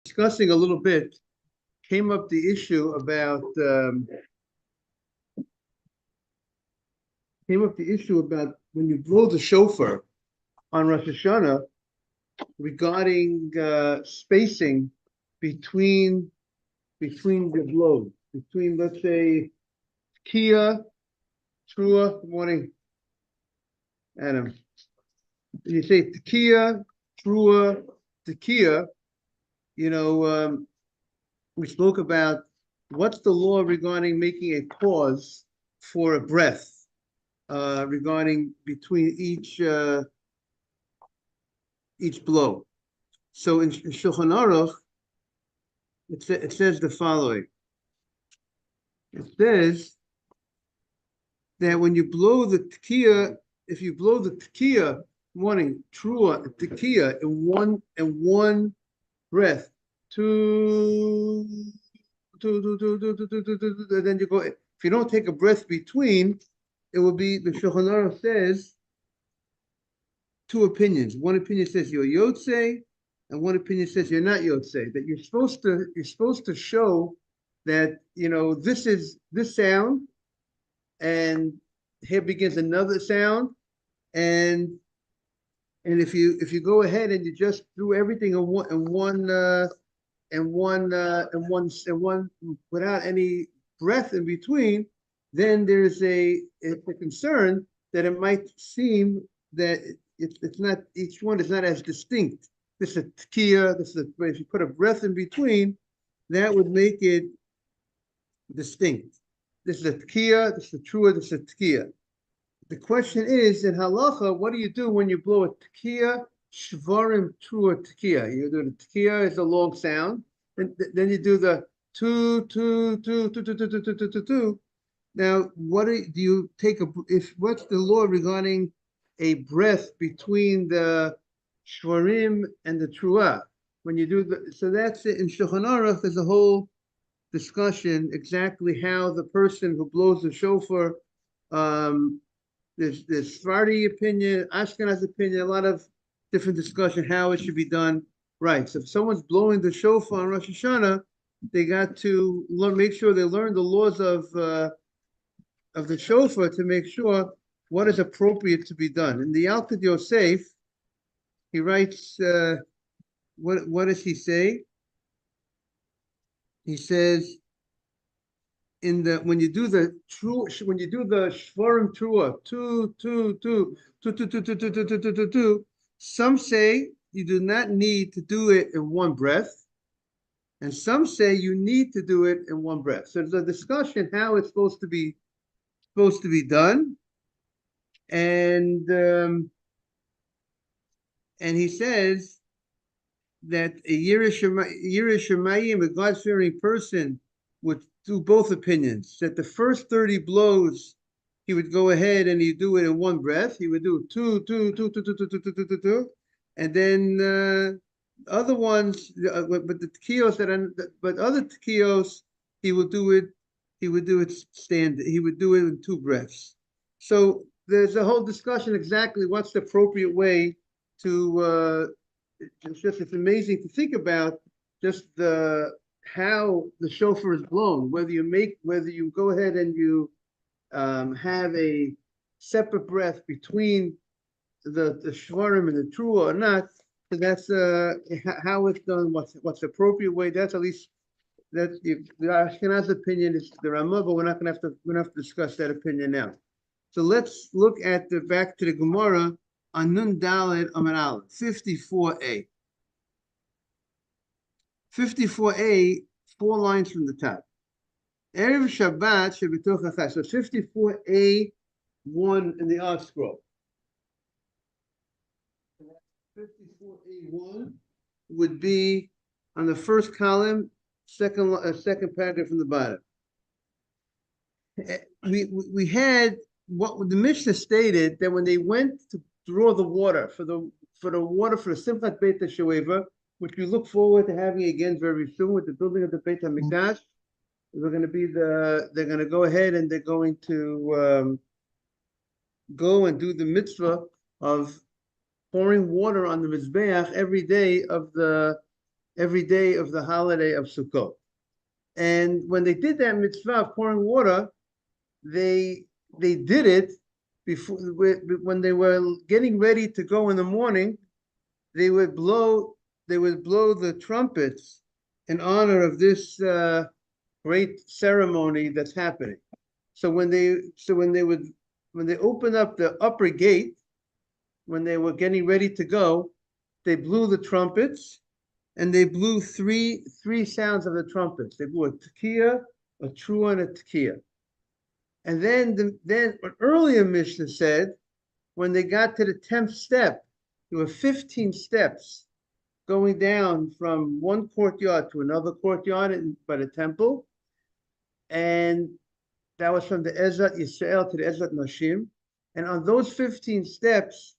discussing a little bit, came up the issue about when you blow the shofar on Rosh Hashanah regarding spacing between the blows, between, let's say, Kia, Trua. Good morning, Adam. You say Tekiah, Trua, Tekiah. We spoke about what's the law regarding making a pause for a breath, regarding between each blow. So in Shulchan Aruch, it says the following. It says that when you blow the tekiah, if you blow the tekiah, morning, trua, tekiah in one breath, then you go. If you don't take a breath between, it will be, the Shulchan Aruch says, two opinions. One opinion says you're Yotze, and one opinion says you're not Yotze. That you're supposed to show that this is this sound, and here begins another sound, and if you go ahead and you just do everything in one without any breath in between, then there's a concern that it might seem that it's not, each one is not as distinct. This is a tekiah, if you put a breath in between, that would make it distinct. This is a tekiah, this is a trua, this is a tekiah. The question is, in halacha, what do you do when you blow a tekiah, shvarim, trua, tekiah? You do the tekiah is a long sound, and then you do the two. Now, what do you take what's the law regarding a breath between the shvarim and the trua? When you do so that's it. In Shulchan Aruch, there's a whole discussion exactly how the person who blows the shofar, there's Sephardi opinion, Ashkenaz opinion, a lot of different discussion how it should be done right. So if someone's blowing the shofar on Rosh Hashanah, they got to make sure they learn the laws of the shofar to make sure what is appropriate to be done. In the Yalkut Yosef, he writes, what does he say? He says, when you do the shvarim trua, two, some say you do not need to do it in one breath, and some say you need to do it in one breath. So there's a discussion how it's supposed to be done, and he says that a Yireh Shamayim, a God-fearing person, would do both opinions. That the first 30 blows, he would go ahead and he'd do it in one breath. He would do two, and then other ones, but the tekios but other tekios, he would do it standard. He would do it in two breaths. So there's a whole discussion exactly what's the appropriate way to. It's amazing to think about just how the shofar is blown. Whether you go ahead and you have a separate breath between the shvarim and the trua or not. So that's how it's done. What's the appropriate way? That's at least the Ashkenaz opinion is the Ramah, but we're not going to have to discuss that opinion now. So let's look at back to the Gemara on Nun Dalet Amar Aleph, 54a. 54a, 4 lines from the top. Erev Shabbat shebetoch hachas. So 54a, 1 in the art scroll. 54a1 would be on the first column, second paragraph from the bottom. We had what the Mishnah stated, that when they went to draw the water for the Simchat Beit HaShoeva, which we look forward to having again very soon with the building of the Beit HaMikdash, they're going to go ahead and they're going to go and do the mitzvah of pouring water on the Mizbeach every day of the every day of the holiday of Sukkot. And when they did that mitzvah of pouring water, they did it before when they were getting ready to go in the morning. They would blow the trumpets in honor of this great ceremony that's happening. So when they opened up the upper gate, when they were getting ready to go, they blew the trumpets, and they blew three sounds of the trumpets. They blew a tekiah, a trua, and a tekiah. And then an earlier Mishnah said, when they got to the 10th step, there were 15 steps going down from one courtyard to another courtyard by the temple. And that was from the Ezrat Yisrael to the Ezrat Nashim. And on those 15 steps,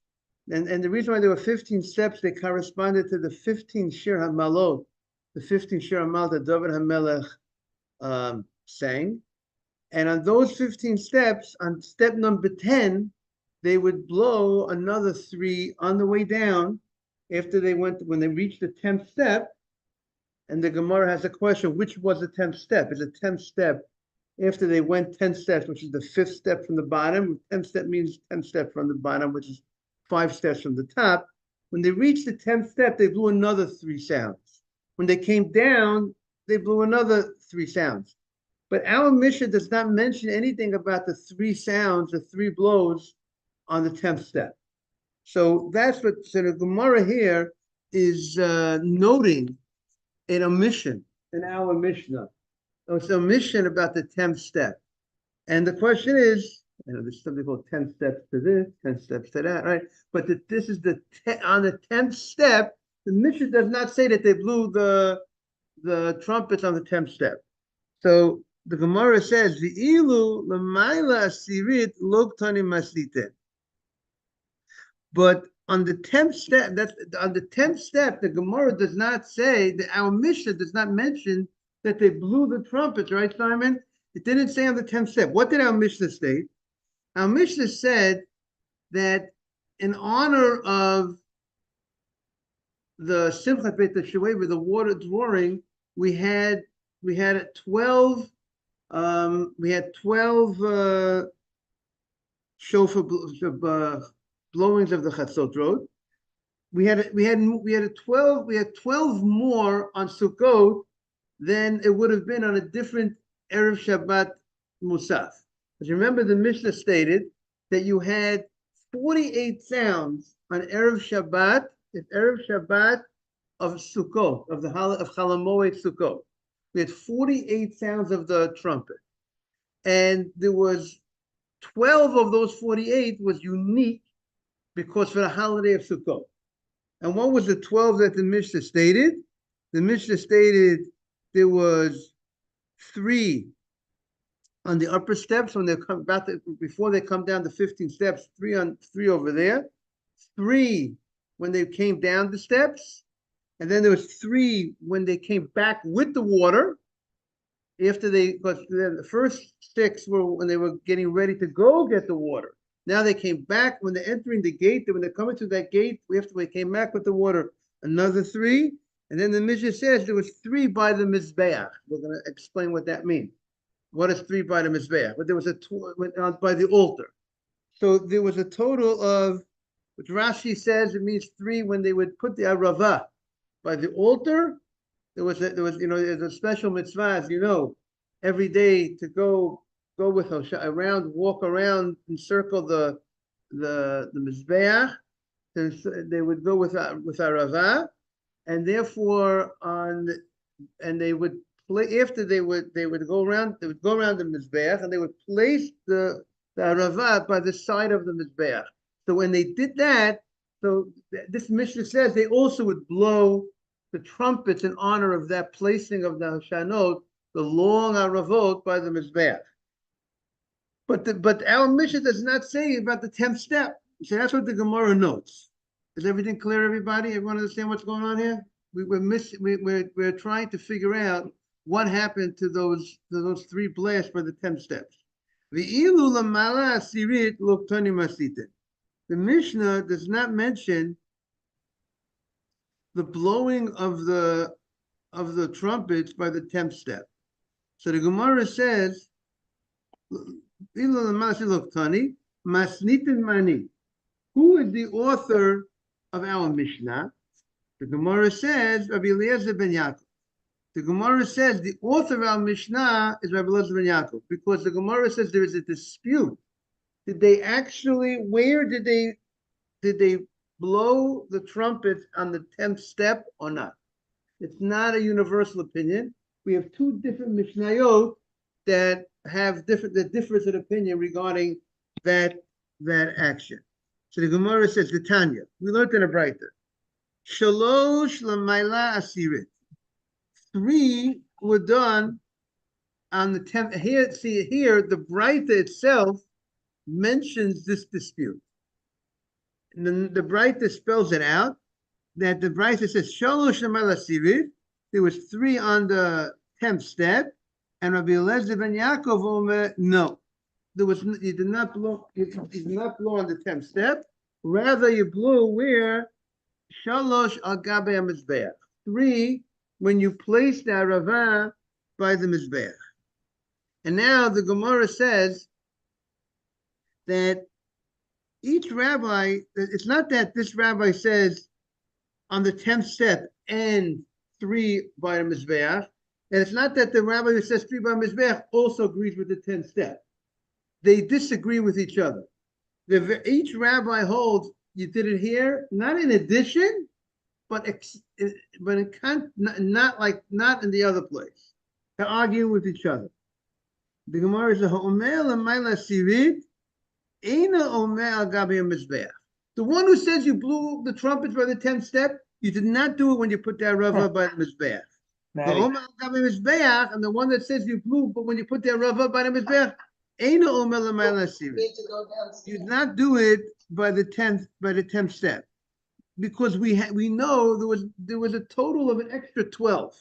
and the reason why there were 15 steps, they corresponded to the 15 Shir HaMalot, the 15 Shir HaMalot that David HaMelech sang. And on those 15 steps, on step number 10, they would blow another 3 on the way down after when they reached the 10th step. And the Gemara has a question, which was the 10th step? Is the 10th step after they went 10 steps, which is the 5th step from the bottom? 10th step means 10 steps from the bottom, which is 5 steps from the top. When they reached the 10th step, they blew another 3 sounds. When they came down, they blew another 3 sounds. But our Mishnah does not mention anything about the 3 sounds, the 3 blows on the 10th step. So that's what, so the Gemara here is noting an omission in our Mishnah. It's an omission about the 10th step. And the question is, there's something called 10 steps to this, 10 steps to that, right? But this is on the 10th step, the Mishnah does not say that they blew the trumpets on the 10th step. So the Gemara says, "V'ilu l'mayla asirit lo ktanim masliten." But on the 10th step, the Gemara does not say that our Mishnah does not mention that they blew the trumpets, right, Simon? It didn't say on the 10th step. What did our Mishnah state? Our Mishnah said that in honor of the Simchat Beit HaShueva, the water drawing, we had 12 shofar blowings of the Chatzot Road. We had 12 more on Sukkot than it would have been on a different Erev Shabbat Musaf. Because remember, the Mishnah stated that you had 48 sounds on Erev Shabbat of Sukkot, of Chol Hamoed Sukkot. We had 48 sounds of the trumpet. And there was 12 of those 48 was unique because for the holiday of Sukkot. And what was the 12 that the Mishnah stated? The Mishnah stated there was 3 on the upper steps when they come before they come down the 15 steps, 3 over there, 3 when they came down the steps, and then there was 3 when they came back with the water. Because the first 6 were when they were getting ready to go get the water. Now they came back when they're entering the gate. When they're coming to that gate, after they came back with the water, another 3. And then the Mishnah says there was 3 by the Mizbeach. We're going to explain what that means. What is 3 by the Mizbeach? But there was by the altar. So there was a total of, which Rashi says it means 3 when they would put the Aravah by the altar. There was there's a special mitzvah, as you know, every day to go with Hosha walk around and circle the Mizbeach. They would go with Aravah, and therefore they would play after they would go around the Mizbeach, and they would place the Aravah by the side of the Mizbeach. So when they did that, this Mishnah says they also would blow the trumpets in honor of that placing of the Hashanot, the long Aravot by the Mizbeach. But our Mishnah does not say about the 10th step. So that's what the Gemara notes. Is everything clear, everybody? Everyone understand what's going on here? We're trying to figure out what happened to those 3 blasts by the 10 steps. The Mishnah does not mention the blowing of the of the trumpets by the 10th step. So the Gemara says, Masnitin Mani. Who is the author of our Mishnah? The Gemara says, Rabbi Eliezer ben Yaakov. The Gemara says the author of our Mishnah is Rabbi Eliezer ben Yaakov, because the Gemara says there is a dispute. Did they actually, where did they blow the trumpets on the 10th step or not? It's not a universal opinion. We have two different Mishnayot that have difference in opinion regarding that action. So the Gemara says, the Tanya, we learned in a Breiter, Shalosh Lamaila Asirit. 3 were done on the 10th. Here, see here, the Breiter itself mentions this dispute. And then the Breiter spells it out, that the Breiter says, Shalosh Lamaila Asirit. There was 3 on the 10th step, and Rabbi Eliezer ben Yaakov Omer, no. You did not blow on the 10th step. Rather, you blew where Shalosh al Gabe Mizbeach. 3 when you place the Aravah by the Mizbeach. And now the Gemara says that each rabbi, it's not that this rabbi says on the 10th step and 3 by the Mizbeach, and it's not that the rabbi who says 3 by Mizbeach also agrees with the 10th step. They disagree with each other. Each rabbi holds you did it here, not in addition, but it can't, not in the other place. They're arguing with each other. The Gemara is the one who says you blew the trumpets by the 10th step, you did not do it when you put that rava by the Mizbeach. And the one that says you blew, but when you put that rava by the Mizbeach, you did not do it by the 10th step, because we know there was a total of an extra 12.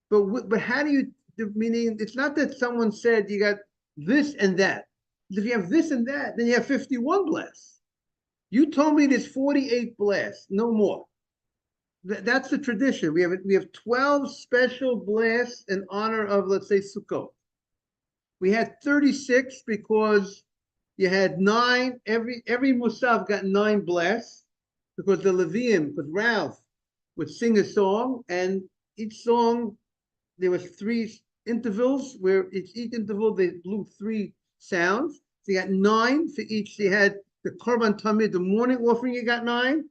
But how do you, meaning it's not that someone said you got this and that. If you have this and that, then you have 51 blasts. You told me there's 48 blasts, no more. That's the tradition. We have 12 special blasts in honor of, let's say, Sukkot. We had 36 because you had 9. Every Musaf got 9 blasts, because the Levium, because Ralph would sing a song, and each song there was 3 intervals where each interval they blew 3 sounds. So you got 9 for each. So you had the Korban Tamid, the morning offering, you got 9.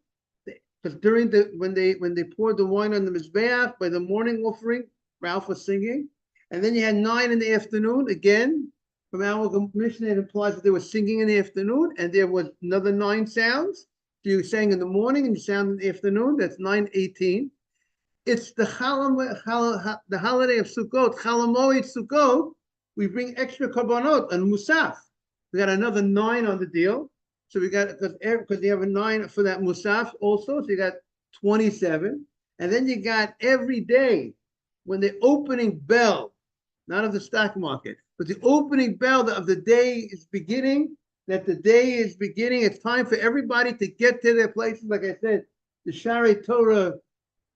Because during when they poured the wine on the Mizbeach, by the morning offering, Ralph was singing. And then you had 9 in the afternoon. Again, from our Mishnah, it implies that they were singing in the afternoon, and there was another 9 sounds. So you sang in the morning and you sang in the afternoon. That's 9:18. It's the holiday of Sukkot, Chalamoid Sukkot. We bring extra korbanot and musaf. We got another 9 on the deal. So we got, because you have a 9 for that musaf also, so you got 27. And then you got every day when the opening bell, not of the stock market, but the opening bell of the day is beginning, it's time for everybody to get to their places. Like I said, the Shari Torah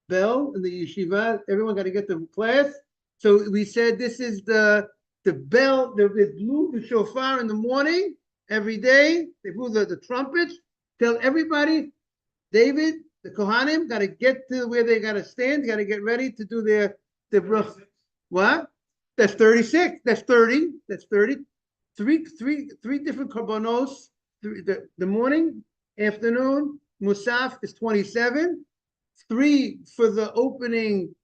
bell in the yeshiva, everyone got to get to class. So we said this is the bell, they blew the shofar in the morning. Every day, they blew the trumpets. Tell everybody, David, the Kohanim, got to get to where they got to stand, got to get ready to do their brach. What? That's 36. That's 30. That's 30. Three different korbanos. The morning, afternoon, musaf is 27. 3 for the opening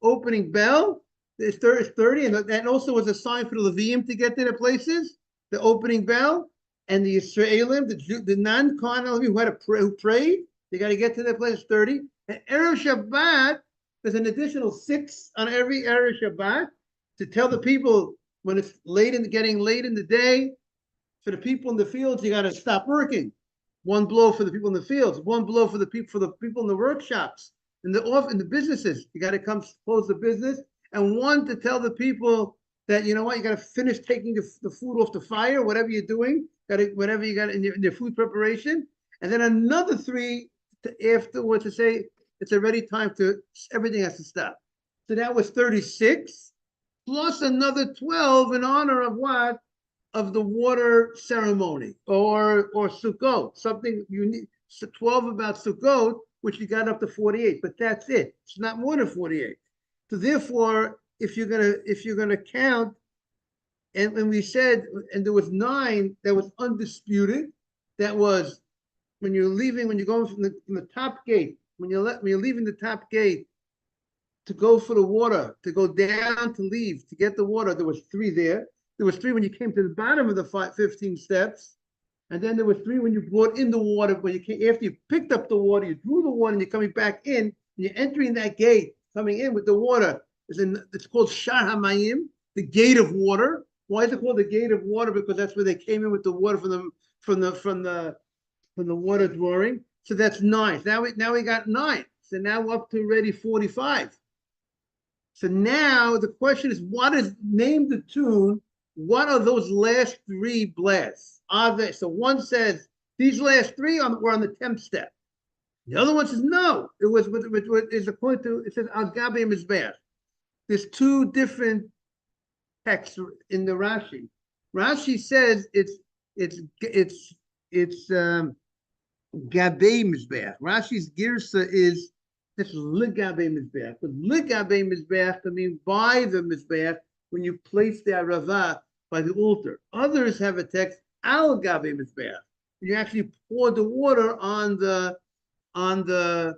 bell. It's 30, and that also was a sign for the Levium to get to their places. The opening bell. And the Israelim, the non-Kohen who prayed, they got to get to their place 30. And Erev Shabbat, there's an additional 6 on every Erev Shabbat to tell the people when it's getting late in the day. For the people in the fields, you got to stop working. 1 blow for the people in the fields, 1 blow for the people in the workshops, in the businesses. You got to come close the business, and 1 to tell the people that, you know what, you got to finish taking the food off the fire, whatever you're doing. Whatever you got in your food preparation, and then another 3 afterwards to say it's already time to, everything has to stop. So that was 36, plus another 12 in honor of what? Of the water ceremony or Sukkot, something unique. So 12 about Sukkot, which you got up to 48, but that's it. It's not more than 48. So therefore, if you're gonna count, and we said, and there was 9 that was undisputed, that was when you're leaving, when you're going from the top gate, when you're leaving the top gate to go for the water, to go down to leave, to get the water, there was 3 there. There was 3 when you came to the bottom of the 15 steps. And then there was 3 when you brought in the water, when you came, after you picked up the water, you drew the water, and you're coming back in, and you're entering that gate, coming in with the water. It's called Shar HaMayim, the gate of water. Why is it called the gate of water? Because that's where they came in with the water from the water drawing. So that's 9. Now we got 9. So now we're up to already 45. So now the question is, what is, name the tune? What are those last 3 blasts? Are they? So one says these last 3 were on the 10th step. The other one says no. It was is according to, it says Al Gabe Mizbeach. There's 2 different texts in the Rashi. Rashi says it's Gabe Mizbeach. Rashi's girsa is this Ligabe Mizbeach. But Ligabe Mizbeach to mean by the Mizbeach, when you place the Aravah by the altar. Others have a text Al Gabe Mizbeach. You actually pour the water on the altar.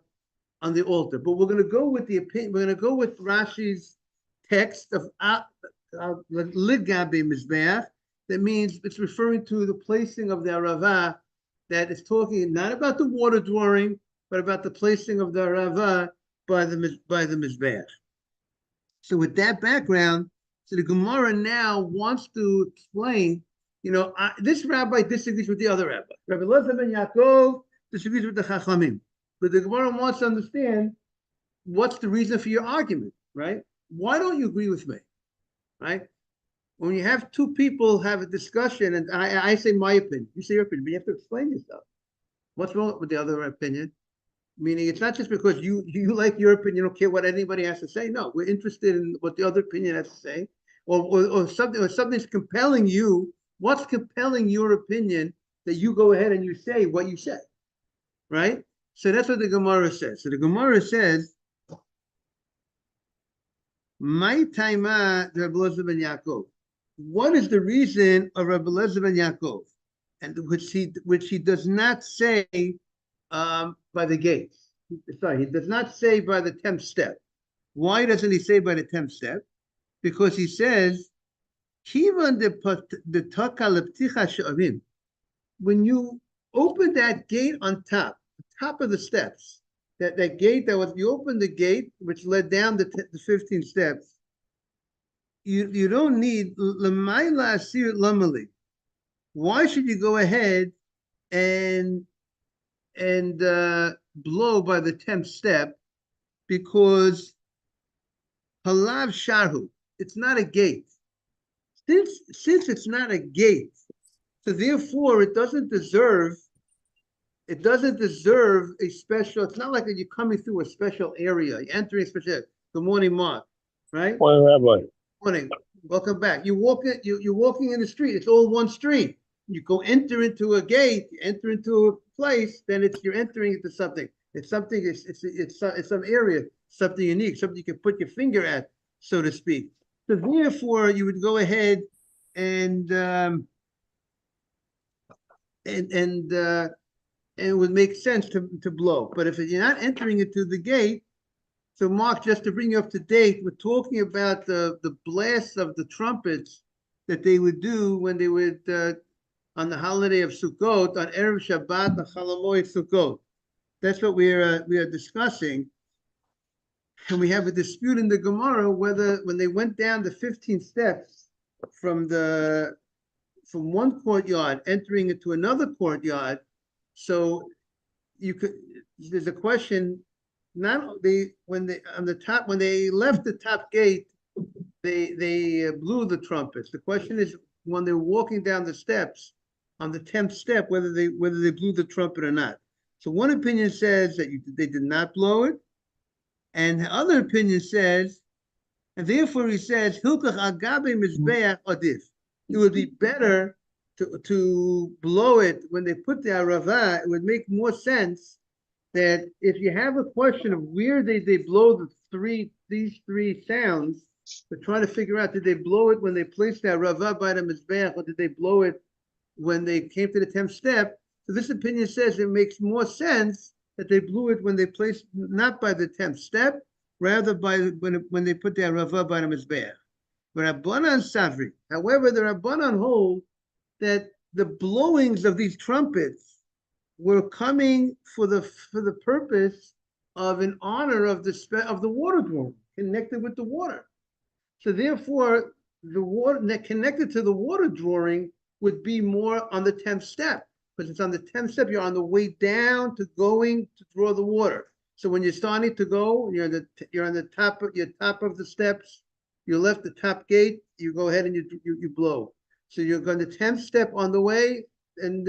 But we're going to go with the opinion. We're going to go with Rashi's text of Ligabe Mizbeach. That means it's referring to the placing of the Aravah. That is talking not about the water drawing, but about the placing of the Aravah by the Mizbeach. So with that background, so the Gemara now wants to explain, this rabbi disagrees with the other rabbi. Rabbi Elazar ben Yaakov disagrees with the Chachamim. But the Gemara wants to understand what's the reason for your argument, right? Why don't you agree with me, right? When you have 2 people have a discussion, and I say my opinion, you say your opinion, but you have to explain yourself. What's wrong with the other opinion? Meaning it's not just because you like your opinion, you don't care what anybody has to say. No, we're interested in what the other opinion has to say, or something's compelling you. What's compelling your opinion that you go ahead and you say what you say, right? So that's what the Gemara says. So the Gemara says, "My taima Rabbi Elazar ben Yaakov." What is the reason of Rabbi Elazar ben Yaakov, and which he does not say by the gates? Sorry, he does not say by the 10th step. Why doesn't he say by the 10th step? Because he says, "Kivan de taka lepticha she'avim." When you open that gate on top of the steps, that gate you opened the gate which led down the 15 steps. You don't need l'mayla asir lamali. Why should you go ahead and blow by the 10th step? Because halav sharhu, it's not a gate. Since it's not a gate, so therefore it doesn't deserve a special. It's not like you're coming through a special area, you're entering a special. Good morning, Mark. Right? Morning, Rabbi. Morning. Welcome back. You're walking in the street. It's all one street. You go enter into a gate, you enter into a place, then you're entering into something. It's something. It's some area, something unique, something you can put your finger at, so to speak. So therefore, you would go ahead and it would make sense to blow. But if you're not entering into the gate. So Mark, just to bring you up to date, we're talking about the blasts of the trumpets that they would do when they would, on the holiday of Sukkot, on Erev Shabbat, the Chalamoid Sukkot. That's what we are discussing. And we have a dispute in the Gemara whether when they went down the 15 steps from one courtyard entering into another courtyard, so there's a question. When they left the top gate, they blew the trumpets. The question is when they were walking down the steps on the 10th step, whether they blew the trumpet or not. So one opinion says that they did not blow it, and the other opinion says And therefore he says, Hilkach agabe mizbeach adif. It would be better to blow it when they put the arava. It would make more sense that if you have a question of where they blow these three sounds, we're trying to figure out, did they blow it when they placed the arava by the mizbeach, or did they blow it when they came to the 10th step? So this opinion says it makes more sense that they blew it when they placed, not by the 10th step, rather by when they put the arava by the mizbeach. But Rabbanan Savri, however, the Rabbanan hold that the blowings of these trumpets were coming for the purpose of in honor of the water drum connected with the water. So therefore, the water that connected to the water drawing would be more on the 10th step, because it's on the 10th step. You're on the way down to going to draw the water. So when you're starting to go, you're on the top of the steps. You left the top gate. You go ahead and you blow. So you're going to 10th step on the way, and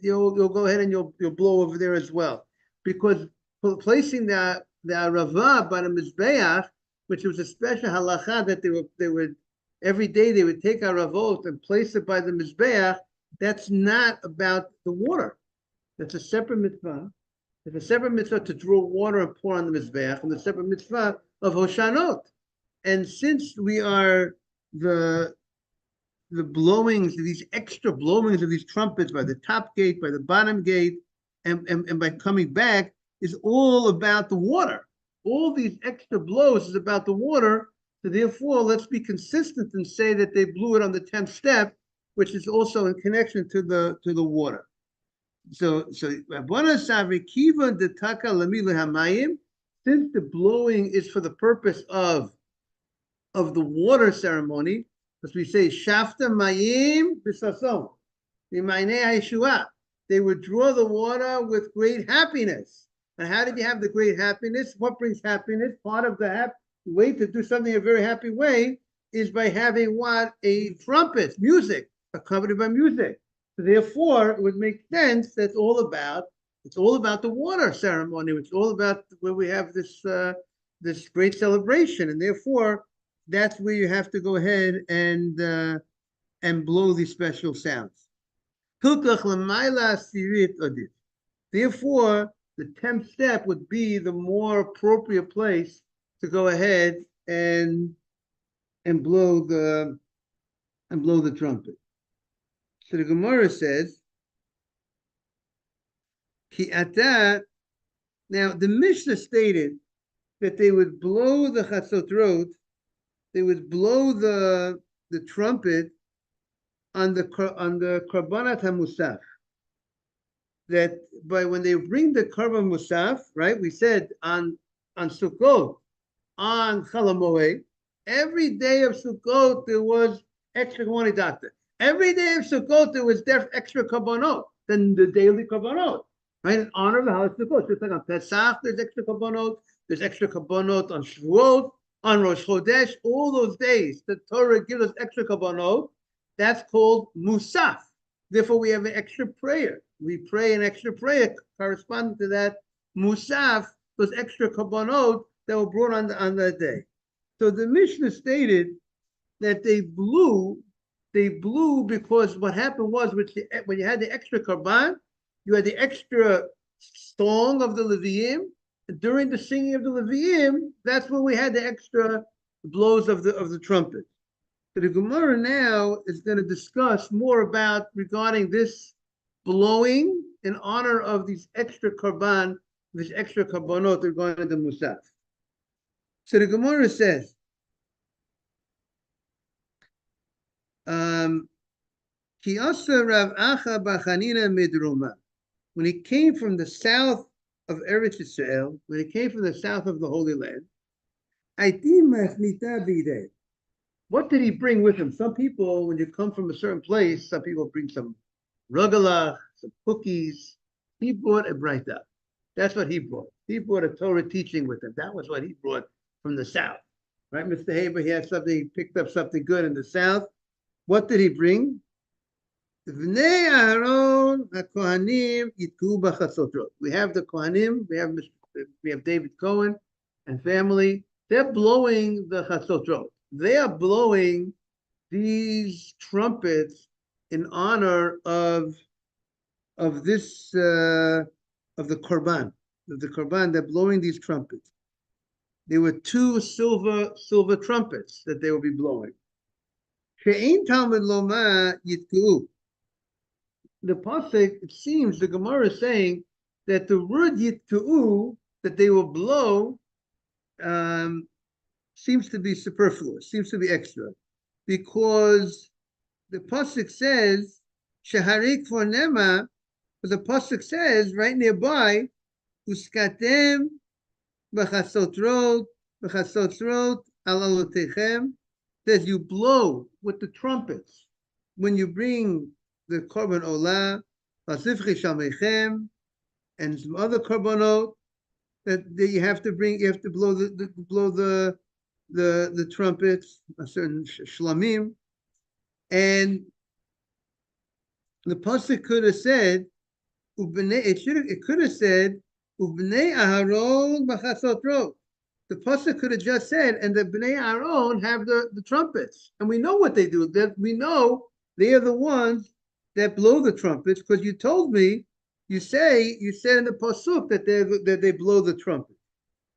you'll go ahead and you'll blow over there as well, because placing the arava by the mizbeach, which was a special halacha that they would every day they would take aravot and place it by the mizbeach. That's not about the water. That's a separate mitzvah. It's a separate mitzvah to draw water and pour on the mizbeach, and the separate mitzvah of hoshanot. And since we are the blowings, these extra blowings of these trumpets by the top gate, by the bottom gate, and by coming back, is all about the water. All these extra blows is about the water. So therefore, let's be consistent and say that they blew it on the 10th step, which is also in connection to the water. So Rabbanan Savri Kiva Detaka Lamilu Hamayim, since the blowing is for the purpose of the water ceremony, as we say, Shafta Mayim Bisasom, they would draw the water with great happiness. And how did you have the great happiness? What brings happiness? Part of the way to do something a very happy way is by having what? A trumpet, music, accompanied by music. So therefore, it would make sense that it's all about the water ceremony. It's all about where we have this great celebration, and therefore, that's where you have to go ahead and blow these special sounds. Therefore, the 10th step would be the more appropriate place to go ahead and blow the trumpet. So the Gemara says, Ki ata. Now the Mishnah stated that they would blow the chasotrot, they would blow the trumpet on the karbanat hamusaf. That by when they bring the karban musaf, right? We said on Sukkot, on Chalamoed, every day of Sukkot there was extra money doctor. Every day of Sukkot there was extra karbanot than the daily karbanot, right? In honor of the holiday Sukkot. Just like on Pesach, there's extra karbanot. There's extra karbanot on Shavuot, on Rosh Chodesh. All those days, the Torah gives us extra karbanot. That's called musaf. Therefore, we have an extra prayer. We pray an extra prayer corresponding to that musaf, those extra kabbanot that were brought on that day. So the Mishnah stated that they blew because what happened was when you had the extra karban, you had the extra song of the Leviim. During the singing of the Leviim, that's when we had the extra blows of the trumpet. So the Gemara now is going to discuss more about regarding this blowing in honor of these extra karban, these extra karbanot that are going to the musaf. So the Gemara says, Ki asa Rav Acha Bachanina Midroma. When he came from the south of Eretz Yisrael, when he came from the south of the Holy Land, what did he bring with him? Some people, when you come from a certain place, some people bring some rugalach, some cookies. He brought a breita. That's what he brought. He brought a Torah teaching with him. That was what he brought from the south. Right, Mr. Haber, he had something, he picked up something good in the south. What did he bring? V'nei Aharon HaKohanim yitku b'chasotrot. We have the Kohanim, we have David Cohen and family. they're blowing the chasotrot. They are blowing these trumpets in honor of this of the korban. Of the korban, they're blowing these trumpets. There were two silver trumpets that they will be blowing. She'ein Talmud loma yitku. The pasuk, it seems, the Gemara is saying that the word yitku that they will blow seems to be superfluous, seems to be extra, because the pasuk says shaharik for nema, but the pasuk says right nearby uskatem b'chasotrot alalotechem, says you blow with the trumpets when you bring the korban olah, vasifchi shamechem, and some other korbanot that you have to bring. You have to blow the trumpets, a certain shlamim, and the pasuk could have said, it could have said, Ubnei Aharon b'chasotrot. The pasuk could have just said, and the Bnei Aaron have the trumpets, and we know what they do. We know they are the ones that blow the trumpets, because you told me, you said in the pasuk that they blow the trumpet.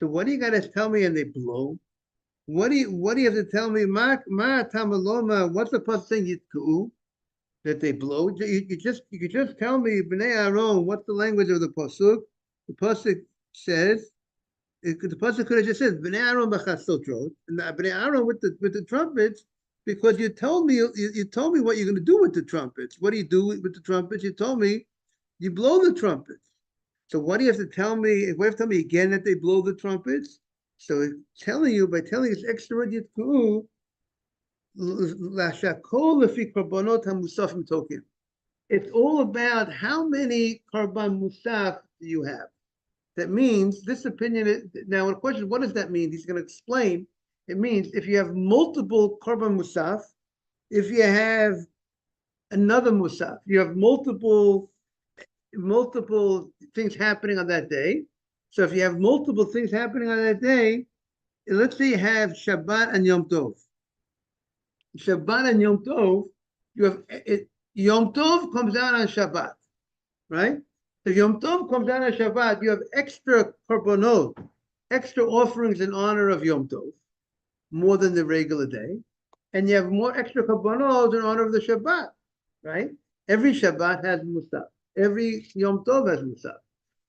So what do you got to tell me? And they blow. What do you have to tell me? Ma tamaloma. What's the pasuk saying? Yitku, that they blow. You could just tell me, Bnei Aaron. What's the language of the pasuk? The pasuk says. The pasuk could have just said Bnei Aaron b'chasotrot, and Bnei Aaron with the trumpets, because you told me what you're going to do with the trumpets. What do you do with the trumpets? You told me you blow the trumpets. So what do you have to tell me? What do you have to tell me again that they blow the trumpets? So telling you by telling this extra word yitku, lashakol lefi korbanot hamusafim token. It's all about how many korban musaf do you have. That means this opinion. Now, the question is, what does that mean? He's going to explain. It means if you have multiple korban musaf, if you have another musaf, you have multiple things happening on that day. So if you have multiple things happening on that day, let's say you have Shabbat and Yom Tov. Shabbat and Yom Tov, you have Yom Tov comes out on Shabbat, right? If Yom Tov comes out on Shabbat, you have extra korbanot, extra offerings in honor of Yom Tov, more than the regular day, and you have more extra korbanot in honor of the Shabbat, right? Every Shabbat has musaf. Every Yom Tov has musaf.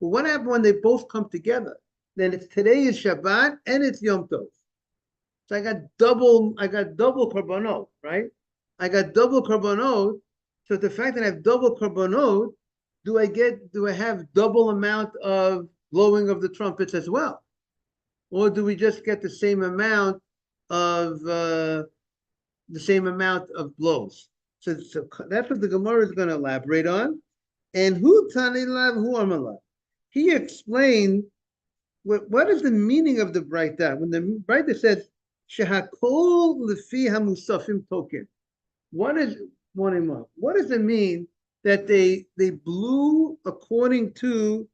But what happens when they both come together? Then today is Shabbat and it's Yom Tov. So I got double korbanot, right? I got double korbanot. So the fact that I have double korbanot, do I have double amount of blowing of the trumpets as well? Or do we just get the same amount of blows? So that's what the Gemara is going to elaborate on. And who tanilav, who amalav? He explained what is the meaning of the Braita. When the Braita says shehakol lefi hamusafim token, what does it mean that they blew according to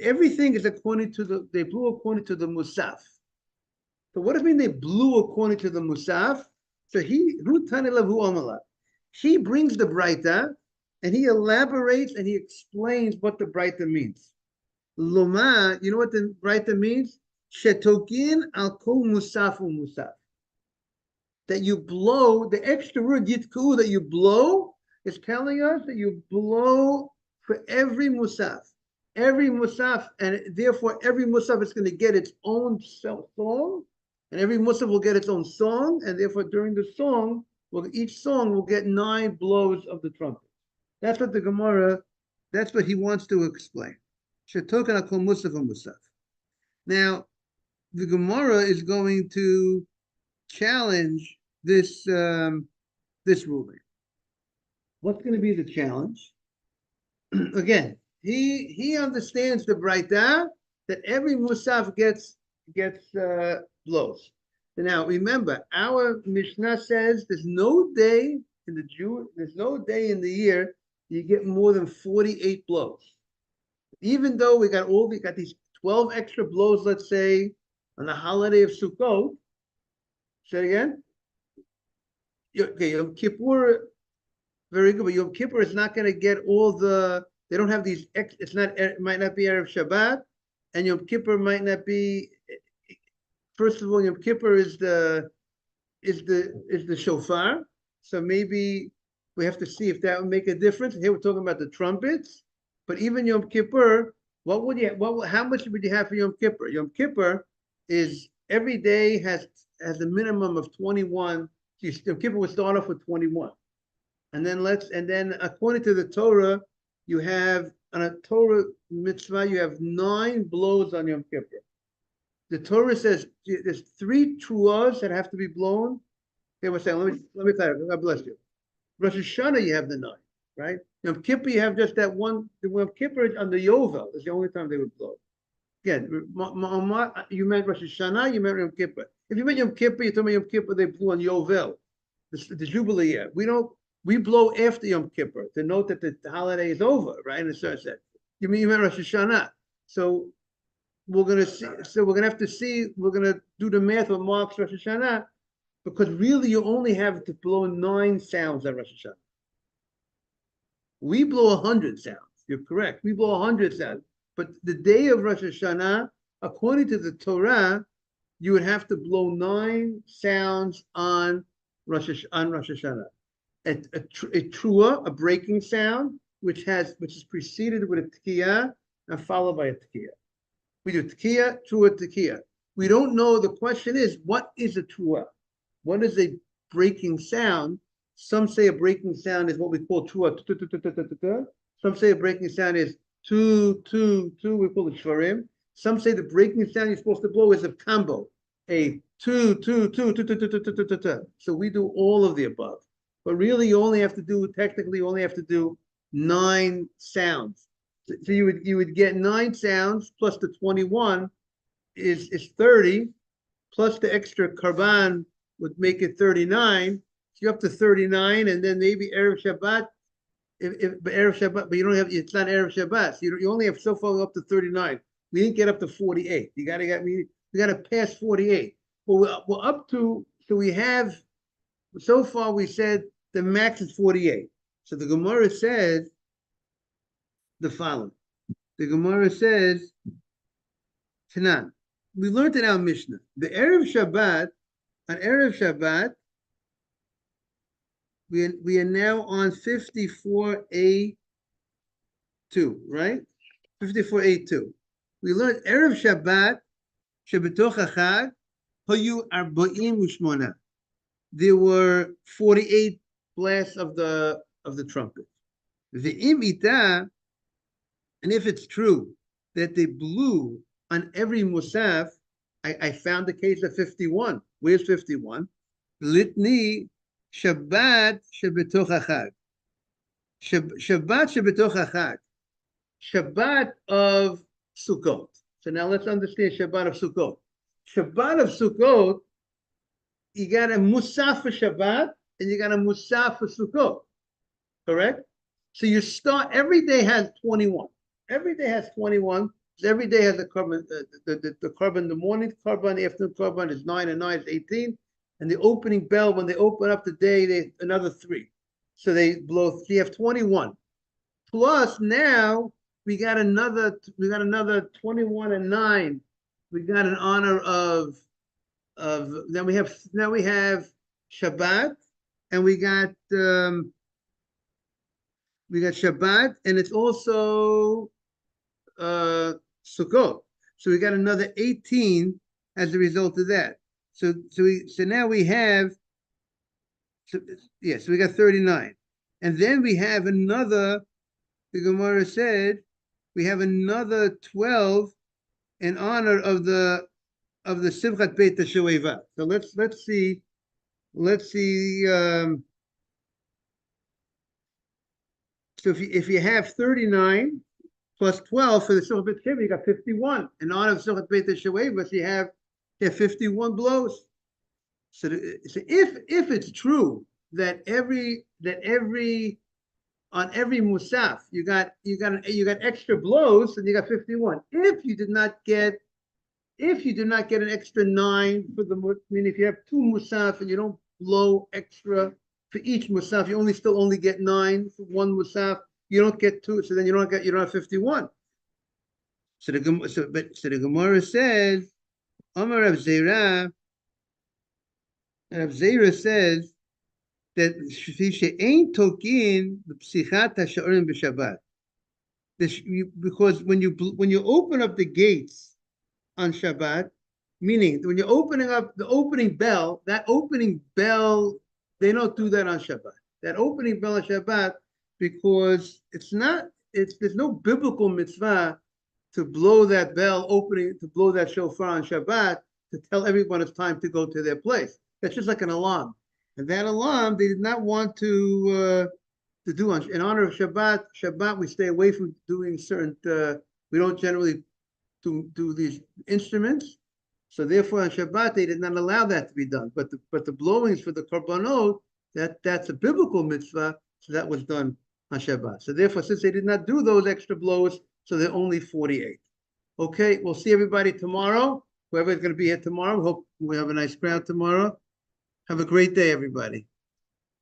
everything is according to they blew according to the musaf? So what does it mean they blew according to the musaf? So who tanilav, who amalav? He brings the Braita, and he elaborates and he explains what the Braita means. Loma, you know what the Braita means? Shetokin al kol musaf musaf. That you blow, the extra word yitku that you blow is telling us that you blow for every musaf. Every musaf, and therefore every musaf is going to get its own song, and every musaf will get its own song, and therefore during the song, each song will get 9 blows of the trumpet. That's what the Gemara, that's what he wants to explain. Shetokan akol musaf musaf. Now, the Gemara is going to challenge this ruling. What's going to be the challenge? Again, he understands the Braita that every musaf gets blows. Now, remember, our Mishnah says there's no day in the year you get more than 48 blows. Even though we got these 12 extra blows, let's say, on the holiday of Sukkot. Say it again. Okay, Yom Kippur, very good, but Yom Kippur is not going to get all the. They don't have these. It's not. It might not be Erev Shabbat, and Yom Kippur might not be. First of all, Yom Kippur is the shofar. So maybe we have to see if that would make a difference. Here we're talking about the trumpets, but even Yom Kippur, what would you? How much would you have for Yom Kippur? Yom Kippur is every day has a minimum of 21. Yom Kippur would start off with 21, and then according to the Torah, you have on a Torah mitzvah you have 9 blows on Yom Kippur. The Torah says there's 3 truas that have to be blown. Okay, one second. Let me clarify. God bless you. Rosh Hashanah, you have the 9, right? Yom Kippur, you have just that one. The Yom Kippur on the Yovel is the only time they would blow. Again, you meant Rosh Hashanah, you meant Yom Kippur. If you meant Yom Kippur, you told me Yom Kippur, they blew on Yovel, the Jubilee year. We blow after Yom Kippur to note that the holiday is over, right? In a certain sense. You meant Rosh Hashanah. So we're gonna see. So we're gonna have to see. We're gonna do the math on Mark's Rosh Hashanah, because really you only have to blow 9 sounds at Rosh Hashanah. We blow 100 sounds. You're correct. We blow 100 sounds. But the day of Rosh Hashanah, according to the Torah, you would have to blow 9 sounds on Rosh Hashanah. A trua, a breaking sound, which is preceded with a tekiah and followed by a tekiah. We do tekiah, trua, tekiah. We don't know. The question is, what is a trua? What is a breaking sound? Some say a breaking sound is what we call trua. Some say a breaking sound is two. We call it shvarim. Some say the breaking sound you're supposed to blow is a combo, a two. So we do all of the above. But really, you only have to do 9 sounds. So you would get 9 sounds plus the 21 is 30, plus the extra karban would make it 39. So you're up to 39, and then maybe Erev Shabbat. If Erev Shabbat, but you don't have, it's not Erev Shabbat. So you only have so far up to 39. We didn't get up to 48. We got to pass 48. Well, we're up to. So we have. So far, we said the max is 48. So the Gemara says the following. The Gemara says, Tanan, we learned in our Mishnah, the Erev Shabbat, on Erev Shabbat, we are now on 54A2, right? 54A2. We learned Erev Shabbat, Shabbatoch Achad, Hayu Arba'im Ushmona. There were 48 blasts of the trumpet. The imita, and if it's true that they blew on every musaf, I found the case of 51. Where's 51? Litni Shabbat Shabbatoch Achad. Shabbat Shabbatoch Achad. Shabbat of Sukkot. So now let's understand Shabbat of Sukkot. Shabbat of Sukkot, you got a musaf for Shabbat and you got a musaf for Sukkot, correct? So you start, every day has 21. Every day has 21. Every day has a carbon, the carbon, the morning carbon, the afternoon carbon is 9 and 9 is 18. And the opening bell, when they open up the day, they another 3. So they blow, so you have 21. Plus now we got another 21 and 9. We got an honor of then we have Shabbat, and we got Shabbat, and it's also Sukkot. So we got another 18 as a result of that. So now we have so we got 39, and then we have another. The Gemara said we have another 12 in honor of the Simchat Beit HaShoeva. So let's see. So if you have 39 plus 12 for the Simchat Beit HaShoeva, you got 51. In honor of Simchat Beit HaShoeva, so you have 51 blows. So if it's true that on every musaf you got extra blows, and you got 51. If you did not get If you do not get an extra 9 for the, I mean, if you have 2 musaf and you don't blow extra for each musaf, you only get 9 for one musaf. You don't get 2, so then you don't have 51. So the Gemara says, Amar Rav Zera, Rav Zera says that she'ain tokin the psichat hasha'orim b'Shabbat. Because when you open up the gates on Shabbat, meaning when you're opening up the opening bell, that opening bell, they don't do that on Shabbat. That opening bell on Shabbat, because there's no biblical mitzvah to blow that bell to blow that shofar on Shabbat to tell everyone it's time to go to their place. That's just like an alarm. And that alarm, they did not want to do in honor of Shabbat. Shabbat, we stay away from doing certain, we don't generally do these instruments. So therefore on Shabbat, they did not allow that to be done. But the blowings for the korbanot, that's a biblical mitzvah, so that was done on Shabbat. So therefore, since they did not do those extra blows, so they're only 48. Okay, we'll see everybody tomorrow. Whoever's going to be here tomorrow, we hope we have a nice crowd tomorrow. Have a great day, everybody.